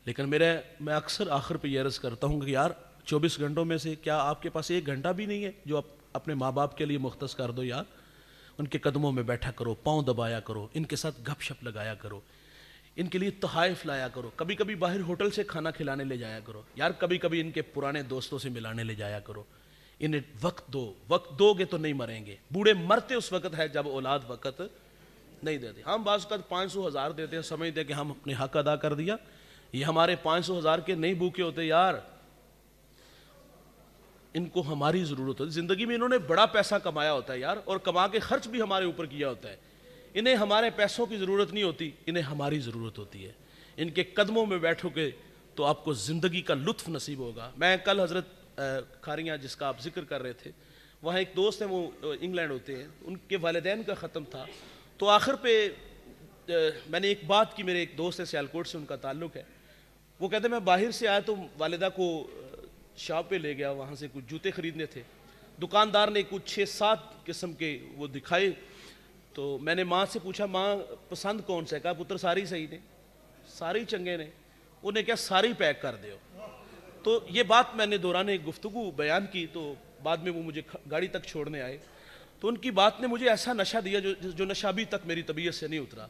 لیکن میں اکثر آخر پہ یہ عرض کرتا ہوں کہ یار 24 گھنٹوں میں سے کیا آپ کے پاس 1 گھنٹہ بھی نہیں ہے جو آپ اپنے ماں باپ کے لیے مختص کر دو یار. ان کے قدموں میں بیٹھا کرو, پاؤں دبایا کرو, ان کے ساتھ گپ شپ لگایا کرو, ان کے لیے تحائف لایا کرو. کبھی کبھی باہر ہوٹل سے کھانا کھلانے لے جایا کرو یار, کبھی کبھی ان کے پرانے دوستوں سے ملانے لے جایا کرو. انہیں وقت دو گے تو نہیں مریں گے. بوڑھے مرتے اس وقت ہے جب اولاد وقت نہیں دیتے. ہم بعض اوقات 500,000 دیتے ہیں, سمجھتے ہیں کہ ہم اپنے حق ادا کر دیا. یہ ہمارے 500,000 کے نہیں بھوکے ہوتے یار, ان کو ہماری ضرورت ہوتی. زندگی میں انہوں نے بڑا پیسہ کمایا ہوتا ہے یار, اور کما کے خرچ بھی ہمارے اوپر کیا ہوتا ہے. انہیں ہمارے پیسوں کی ضرورت نہیں ہوتی, انہیں ہماری ضرورت ہوتی ہے. ان کے قدموں میں بیٹھو گے تو آپ کو زندگی کا لطف نصیب ہوگا. میں کل حضرت کھاریاں جس کا آپ ذکر کر رہے تھے, وہاں ایک دوست ہیں, وہ انگلینڈ ہوتے ہیں, ان کے والدین کا ختم تھا. تو آخر پہ میں نے ایک بات کی, میرے ایک دوست ہے سیالکوٹ سے ان کا تعلق ہے, وہ کہتے ہیں میں باہر سے آیا تو والدہ کو شاپ پہ لے گیا, وہاں سے کچھ جوتے خریدنے تھے. دکاندار نے کچھ 6-7 قسم کے وہ دکھائے, تو میں نے ماں سے پوچھا ماں پسند کون سا ہے؟ کہا پتر ساری صحیح نے, ساری چنگے نے. انہیں کیا ساری پیک کر دیو. تو یہ بات میں نے دوران ایک گفتگو بیان کی, تو بعد میں وہ مجھے گاڑی تک چھوڑنے آئے. تو ان کی بات نے مجھے ایسا نشہ دیا جو نشہ ابھی تک میری طبیعت سے نہیں اترا.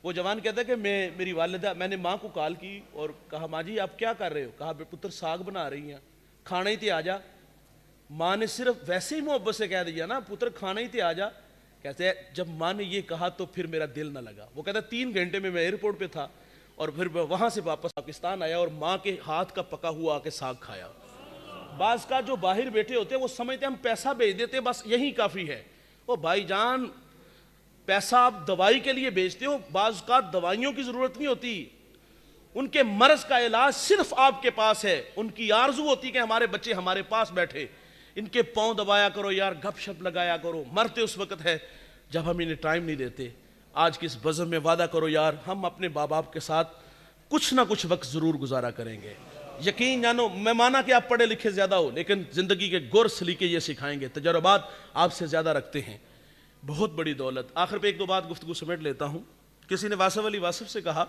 وہ جوان کہتا ہے کہ میری والدہ, میں نے ماں کو کال کی اور کہا ماں جی آپ کیا کر رہے ہو؟ کہا پتر ساگ بنا رہی ہیں, کھانا ہی تے آ جا. ماں نے صرف ویسے ہی محبت سے کہہ دیا نا پتر کھانا ہی تے آ جا. کہتے ہیں جب ماں نے یہ کہا تو پھر میرا دل نہ لگا. وہ کہتا ہے 3 گھنٹے میں ایئرپورٹ پہ تھا, اور پھر وہاں سے واپس پاکستان آیا اور ماں کے ہاتھ کا پکا ہوا آ کے ساگ کھایا. بعض کا جو باہر بیٹھے ہوتے ہیں وہ سمجھتے ہیں ہم پیسہ بھیج دیتے بس یہی کافی ہے. وہ بھائی جان پیسہ آپ دوائی کے لیے بیچتے ہو, بعض کا دوائیوں کی ضرورت نہیں ہوتی. ان کے مرض کا علاج صرف آپ کے پاس ہے. ان کی آرزو ہوتی کہ ہمارے بچے ہمارے پاس بیٹھے, ان کے پاؤں دبایا کرو یار, گپ شپ لگایا کرو. مرتے اس وقت ہے جب ہم انہیں ٹائم نہیں دیتے. آج کی اس بزم میں وعدہ کرو یار ہم اپنے ماں باپ کے ساتھ کچھ نہ کچھ وقت ضرور گزارا کریں گے. یقین جانو, میں مانا کہ آپ پڑھے لکھے زیادہ ہو, لیکن زندگی کے گر سلیقے یہ سکھائیں گے. تجربات آپ سے زیادہ رکھتے ہیں, بہت بڑی دولت. آخر پہ 1-2 بات گفتگو سمیٹ لیتا ہوں. کسی نے واصف علی واصف سے کہا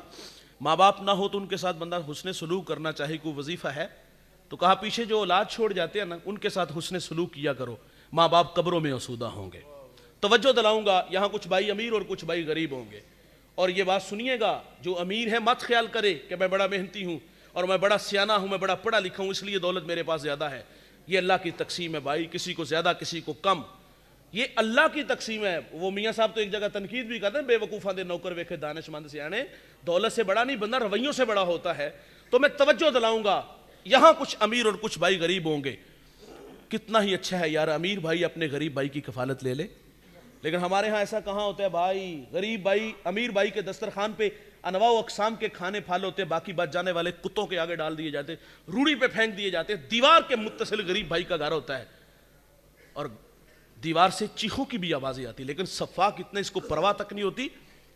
ماں باپ نہ ہو تو ان کے ساتھ بندہ حسن سلوک کرنا چاہے, کوئی وظیفہ ہے؟ تو کہا پیچھے جو اولاد چھوڑ جاتے ہیں نا ان کے ساتھ حسن سلوک کیا کرو, ماں باپ قبروں میں آسودہ ہوں گے. توجہ دلاؤں گا, یہاں کچھ بھائی امیر اور کچھ بھائی غریب ہوں گے, اور یہ بات سنیے گا, جو امیر ہے مت خیال کرے کہ میں بڑا محنتی ہوں اور میں بڑا سیانہ ہوں, میں بڑا پڑھا لکھا ہوں اس لیے دولت میرے پاس زیادہ ہے. یہ اللہ کی تقسیم ہے بھائی, کسی کو زیادہ کسی کو کم, یہ اللہ کی تقسیم ہے. وہ میاں صاحب تو ایک جگہ تنقید بھی کرتے ہیں, بے وقوفاں دے نوکر ویکھے دانش مند سیانے. دولت سے بڑا نہیں بندہ رویوں سے بڑا ہوتا ہے. تو میں توجہ دلاؤں گا, یہاں کچھ امیر اور کچھ بھائی غریب ہوں گے. کتنا ہی اچھا ہے یار امیر بھائی اپنے غریب بھائی کی کفالت لے لے, لیکن ہمارے ہاں ایسا کہاں ہوتا ہے بھائی. غریب بھائی امیر بھائی کے دسترخوان پہ انواع و اقسام کے کھانے پھال ہوتے, باقی بچ جانے والے کتوں کے آگے ڈال دیے جاتے, روڑی پہ پھینک دیے جاتے. دیوار کے متصل غریب بھائی کا گھر ہوتا ہے, اور دیوار سے چیخوں کی بھی آوازیں آتی, لیکن صفاق اتنا اس کو پرواہ تک نہیں ہوتی.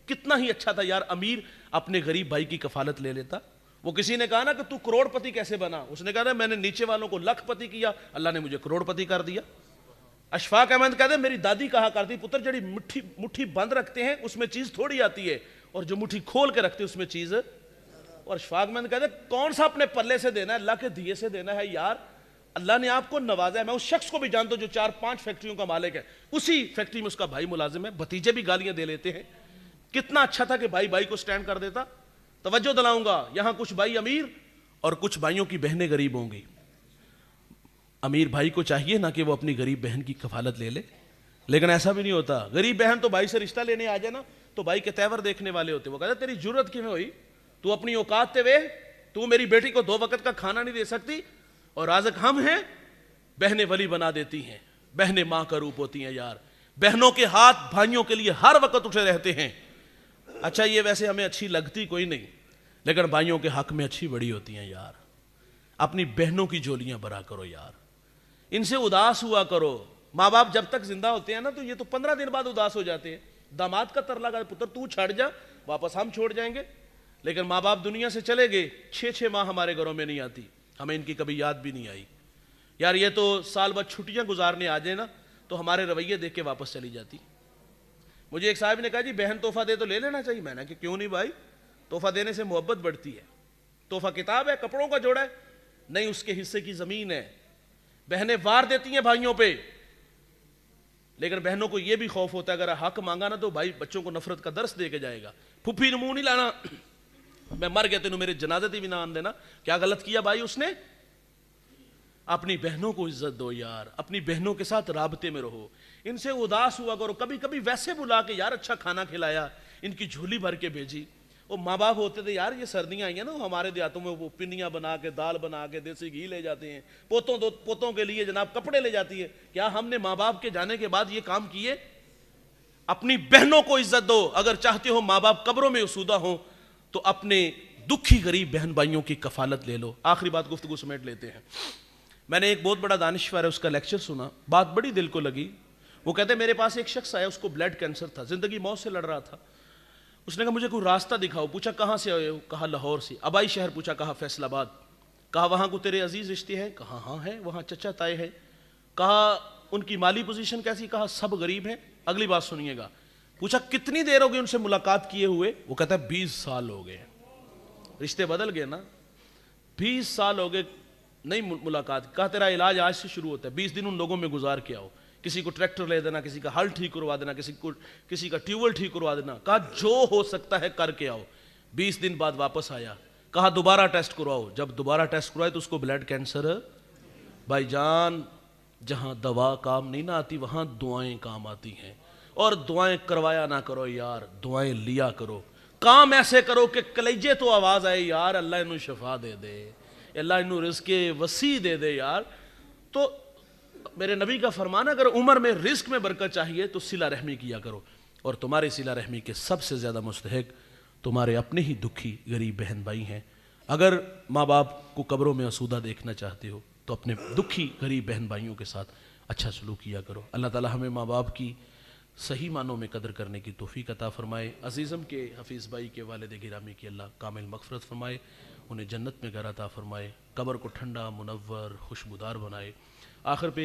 کتنا ہی اچھا تھا یار امیر اپنے غریب بھائی کی کفالت لے لیتا. وہ کسی نے کہا نا کہ تو کروڑ پتی کیسے بنا, اس نے کہا نا میں نے نیچے والوں کو لکھ پتی کیا, اللہ نے مجھے کروڑ پتی کر دیا. اشفاق احمد کہتے ہیں میری دادی کہا کرتی پتر جڑی مٹھی بند رکھتے ہیں اس میں چیز تھوڑی آتی ہے, اور جو مٹھی کھول کے رکھتے ہیں اس میں چیز. اور اشفاق احمد کہتے ہیں کون سا اپنے پلے سے دینا ہے, اللہ کے دیے سے دینا ہے یار. اللہ نے آپ کو نوازا ہے. میں اس شخص کو بھی جانتا ہوں جو 4-5 فیکٹریوں کا مالک ہے, اسی فیکٹری میں اس کا بھائی ملازم ہے, بھتیجے بھی گالیاں دے لیتے ہیں. کتنا اچھا تھا کہ بھائی بھائی کو سٹینڈ کر دیتا. توجہ دلاؤں گا, یہاں کچھ بھائی امیر اور کچھ بھائیوں کی بہنیں غریب ہوں گی. امیر بھائی کو چاہیے نا کہ وہ اپنی غریب بہن کی کفالت لے لے, لیکن ایسا بھی نہیں ہوتا. غریب بہن تو بھائی سے رشتہ لینے آ جائے نا تو بھائی کے تیور دیکھنے والے ہوتے. وہ کہتے تیری جرت کیوں ہوئی, تو اپنی اوقات تے وے, تو میری بیٹی کو 2 وقت کا کھانا نہیں دے سکتی, اور رازق ہم ہیں. بہنیں ولی بنا دیتی ہیں, بہنیں ماں کا روپ ہوتی ہیں یار. بہنوں کے ہاتھ بھائیوں کے لیے ہر وقت اٹھے رہتے ہیں. اچھا یہ ویسے ہمیں اچھی لگتی کوئی نہیں, لیکن بھائیوں کے حق میں اچھی بڑی ہوتی ہیں یار. اپنی بہنوں کی جولیاں بھرا کرو یار, ان سے اداس ہوا کرو. ماں باپ جب تک زندہ ہوتے ہیں نا تو یہ تو 15 دن بعد اداس ہو جاتے ہیں. داماد کا ترلا کا پتر تو چھڑ جا, واپس ہم چھوڑ جائیں گے. لیکن ماں باپ دنیا سے چلے گئے, 6 ماہ ہمارے گھروں میں نہیں آتی, ہمیں ان کی کبھی یاد بھی نہیں آئی یار. یہ تو سال بعد چھٹیاں گزارنے آ جائیں نا تو ہمارے رویے دیکھ کے واپس چلی جاتی. مجھے ایک صاحب نے کہا جی بہن تحفہ دے تو لے لینا چاہیے. میں نے کہا کیوں نہیں بھائی, تحفہ دینے سے محبت بڑھتی ہے. تحفہ کتاب ہے, کپڑوں کا جوڑا ہے نہیں, اس کے حصے کی زمین ہے. بہنیں وار دیتی ہیں بھائیوں پہ, لیکن بہنوں کو یہ بھی خوف ہوتا ہے اگر حق مانگا نا تو بھائی بچوں کو نفرت کا درس دے کے جائے گا. پھپھی نے منہ نہیں لانا, میں مر گیا تینوں میرے جنازے تے بھی نہ آن دینا. کیا غلط کیا بھائی اس نے, اپنی بہنوں کو عزت دو یار، اپنی بہنوں کے ساتھ رابطے میں رہو، ان سے اداس ہوا کرو، کبھی کبھی ویسے بلا کے یار اچھا کھانا کھلایا، ان کی جھولی بھر کے بھیجی۔ وہ ماں باپ ہوتے تھے یار، یہ سردیاں آئی ہیں نا، ہمارے دیہاتوں میں وہ پنیاں بنا کے دال بنا کے دیسی گھی لے جاتے ہیں، پوتوں کے لیے جناب کپڑے لے جاتی ہے۔ کیا ہم نے ماں باپ کے جانے کے بعد یہ کام کیے؟ اپنی بہنوں کو عزت دو، اگر چاہتے ہو ماں باپ قبروں میں اسودہ ہوں تو اپنے دکھی غریب بہن بھائیوں کی کفالت لے لو۔ آخری بات گفتگو سمیٹ لیتے ہیں۔ میں نے ایک بہت بڑا دانشور ہے، اس کا لیکچر سنا، بات بڑی دل کو لگی۔ وہ کہتے میرے پاس ایک شخص آیا، اس کو بلڈ کینسر تھا، زندگی موت سے لڑ رہا تھا۔ اس نے کہا مجھے کوئی راستہ دکھاؤ۔ پوچھا کہاں سے آئے ہو؟ کہا لاہور سے۔ آبائی شہر پوچھا، کہا فیصل آباد۔ کہا وہاں کو تیرے عزیز رشتے ہیں؟ کہا ہاں ہے، وہاں چچا تائے ہیں۔ کہا ان کی مالی پوزیشن کیسی؟ کہا سب غریب ہیں۔ اگلی بات سنیے گا۔ پوچھا کتنی دیر ہو گئی ان سے ملاقات کیے ہوئے؟ وہ کہتا ہے 20 سال ہو گئے۔ رشتے بدل گئے نا، 20 سال ہو گئے نہیں ملاقات۔ کہا تیرا علاج آج سے شروع ہوتا ہے، 20 دن ان لوگوں میں گزار کے آؤ، کسی کو ٹریکٹر لے دینا، کسی کا ہل ٹھیک کروا دینا، کسی کا ٹیوبل ٹھیک کروا دینا۔ کہا جو ہو سکتا ہے کر کے آؤ۔ 20 دن بعد واپس آیا، کہا دوبارہ ٹیسٹ کرواؤ۔ جب دوبارہ ٹیسٹ کروائے تو اس کو بلڈ کینسر۔ بھائی جان، جہاں دوا کام نہیں نہ آتی وہاں دعائیں کام آتی ہیں، اور دعائیں کروایا نہ کرو یار، دعائیں لیا کرو۔ کام ایسے کرو کہ کلیجے تو آواز آئے یار اللہ انہوں شفا دے دے، اللہ انہوں رزق وسیع دے دے یار۔ تو میرے نبی کا فرمان ہے اگر عمر میں رزق میں برکت چاہیے تو صلہ رحمی کیا کرو، اور تمہاری صلہ رحمی کے سب سے زیادہ مستحق تمہارے اپنے ہی دکھی غریب بہن بھائی ہیں۔ اگر ماں باپ کو قبروں میں اسودہ دیکھنا چاہتے ہو تو اپنے دکھی غریب بہن بھائیوں کے ساتھ اچھا سلوک کیا کرو۔ اللہ تعالی ہمیں ماں باپ کی صحیح معنوں میں قدر کرنے کی توفیق عطا فرمائے۔ عزیزم کے حفیظ بھائی کے والد گرامی کی اللہ کامل مغفرت فرمائے، انہیں جنت میں گھر عطا فرمائے، قبر کو ٹھنڈا، منور، خوشبودار بنائے۔ آخر پہ